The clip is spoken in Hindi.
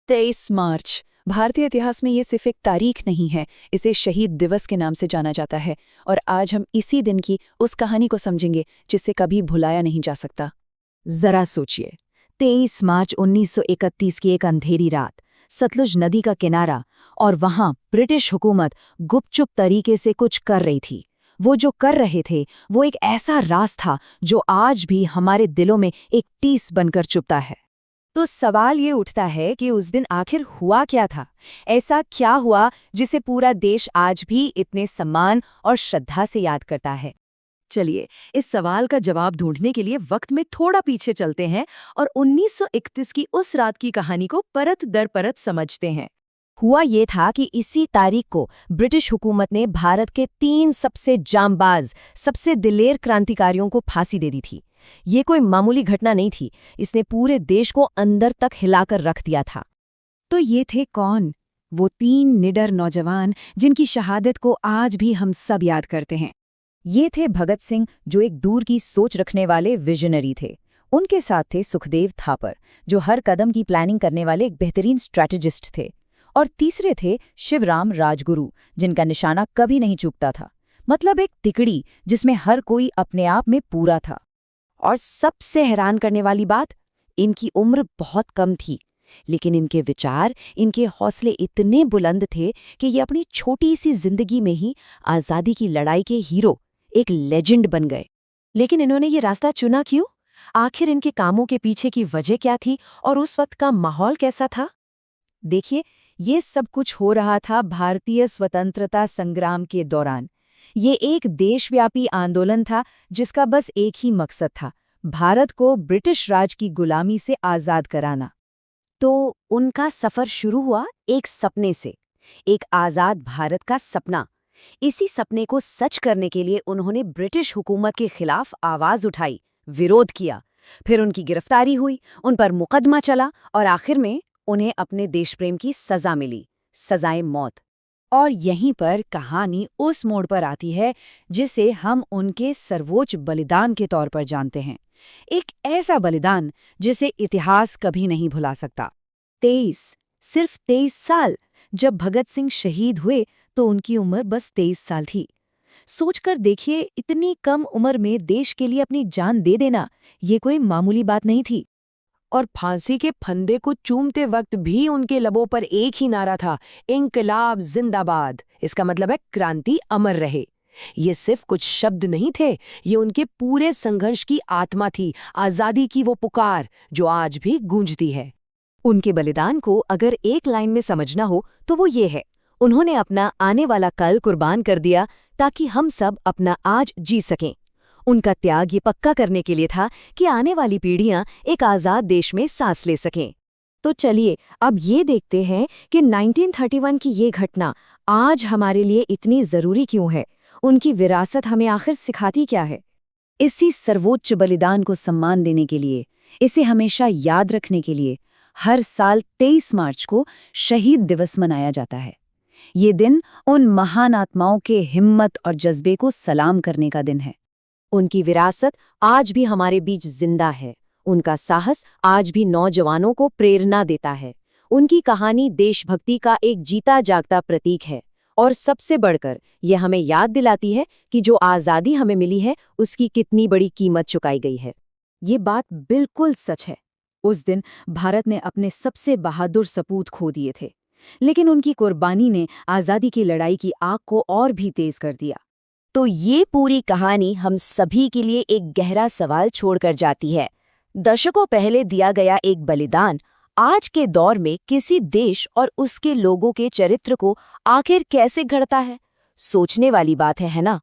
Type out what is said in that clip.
23 मार्च भारतीय इतिहास में ये सिर्फ एक तारीख नहीं है, इसे शहीद दिवस के नाम से जाना जाता है। और आज हम इसी दिन की उस कहानी को समझेंगे जिसे कभी भुलाया नहीं जा सकता। जरा सोचिए, 23 मार्च 1931 की एक अंधेरी रात, सतलुज नदी का किनारा, और वहां ब्रिटिश हुकूमत गुपचुप तरीके से कुछ कर रही थी। वो जो कर रहे थे वो एक ऐसा राज था जो आज भी हमारे दिलों में एक टीस बनकर चुभता है। तो सवाल ये उठता है कि उस दिन आखिर हुआ क्या था? ऐसा क्या हुआ जिसे पूरा देश आज भी इतने सम्मान और श्रद्धा से याद करता है? चलिए, इस सवाल का जवाब ढूंढने के लिए वक्त में थोड़ा पीछे चलते हैं और 1931 की उस रात की कहानी को परत दर परत समझते हैं। हुआ ये था कि इसी तारीख को ब्रिटिश हुकूमत ने भारत के 3 सबसे जांबाज, सबसे दिलेर क्रांतिकारियों को फांसी दे दी थी। ये कोई मामूली घटना नहीं थी, इसने पूरे देश को अंदर तक हिलाकर रख दिया था। तो ये थे कौन? वो 3 निडर नौजवान जिनकी शहादत को आज भी हम सब याद करते हैं। ये थे भगत सिंह, जो एक दूर की सोच रखने वाले विजनरी थे। उनके साथ थे सुखदेव थापर, जो हर कदम की प्लानिंग करने वाले एक बेहतरीन स्ट्रैटेजिस्ट थे। और तीसरे थे शिवराम राजगुरु, जिनका निशाना कभी नहीं चूकता था। मतलब एक तिकड़ी जिसमें हर कोई अपने आप में पूरा था। और सबसे हैरान करने वाली बात, इनकी उम्र बहुत कम थी, लेकिन इनके विचार, इनके हौसले इतने बुलंद थे कि ये अपनी छोटी सी जिंदगी में ही आज़ादी की लड़ाई के हीरो, एक लेजेंड बन गए। लेकिन इन्होंने ये रास्ता चुना क्यों? आखिर इनके कामों के पीछे की वजह क्या थी और उस वक्त का माहौल कैसा था? देखिए, ये सब कुछ हो रहा था भारतीय स्वतंत्रता संग्राम के दौरान। ये एक देशव्यापी आंदोलन था जिसका बस एक ही मकसद था, भारत को ब्रिटिश राज की गुलामी से आज़ाद कराना। तो उनका सफ़र शुरू हुआ एक सपने से, एक आज़ाद भारत का सपना। इसी सपने को सच करने के लिए उन्होंने ब्रिटिश हुकूमत के खिलाफ आवाज़ उठाई, विरोध किया। फिर उनकी गिरफ्तारी हुई, उन पर मुकदमा चला और आखिर में उन्हें अपने देशप्रेम की सज़ा मिली, सज़ाए मौत। और यहीं पर कहानी उस मोड़ पर आती है जिसे हम उनके सर्वोच्च बलिदान के तौर पर जानते हैं। एक ऐसा बलिदान जिसे इतिहास कभी नहीं भुला सकता। सिर्फ 23 साल। जब भगत सिंह शहीद हुए तो उनकी उम्र बस 23 साल थी। सोचकर देखिए, इतनी कम उम्र में देश के लिए अपनी जान दे देना, ये कोई मामूली बात नहीं थी। और फांसी के फंदे को चूमते वक्त भी उनके लबों पर एक ही नारा था, इंकलाब जिंदाबाद। इसका मतलब है क्रांति अमर रहे। ये सिर्फ कुछ शब्द नहीं थे, ये उनके पूरे संघर्ष की आत्मा थी, आजादी की वो पुकार जो आज भी गूंजती है। उनके बलिदान को अगर एक लाइन में समझना हो तो वो ये है, उन्होंने अपना आने वाला कल कुर्बान कर दिया ताकि हम सब अपना आज जी सकें। उनका त्याग ये पक्का करने के लिए था कि आने वाली पीढ़ियां एक आज़ाद देश में सांस ले सकें। तो चलिए अब ये देखते हैं कि 1931 की ये घटना आज हमारे लिए इतनी ज़रूरी क्यों है। उनकी विरासत हमें आखिर सिखाती क्या है? इसी सर्वोच्च बलिदान को सम्मान देने के लिए, इसे हमेशा याद रखने के लिए हर साल 23 मार्च को शहीद दिवस मनाया जाता है। ये दिन उन महान आत्माओं के हिम्मत और जज्बे को सलाम करने का दिन है। उनकी विरासत आज भी हमारे बीच जिंदा है। उनका साहस आज भी नौजवानों को प्रेरणा देता है। उनकी कहानी देशभक्ति का एक जीता जागता प्रतीक है। और सबसे बढ़कर यह हमें याद दिलाती है कि जो आज़ादी हमें मिली है उसकी कितनी बड़ी कीमत चुकाई गई है। ये बात बिल्कुल सच है। उस दिन भारत ने अपने सबसे बहादुर सपूत खो दिए थे, लेकिन उनकी कुर्बानी ने आज़ादी की लड़ाई की आग को और भी तेज कर दिया। तो ये पूरी कहानी हम सभी के लिए एक गहरा सवाल छोड़कर जाती है। दशकों पहले दिया गया एक बलिदान आज के दौर में किसी देश और उसके लोगों के चरित्र को आखिर कैसे गढ़ता है? सोचने वाली बात है ना?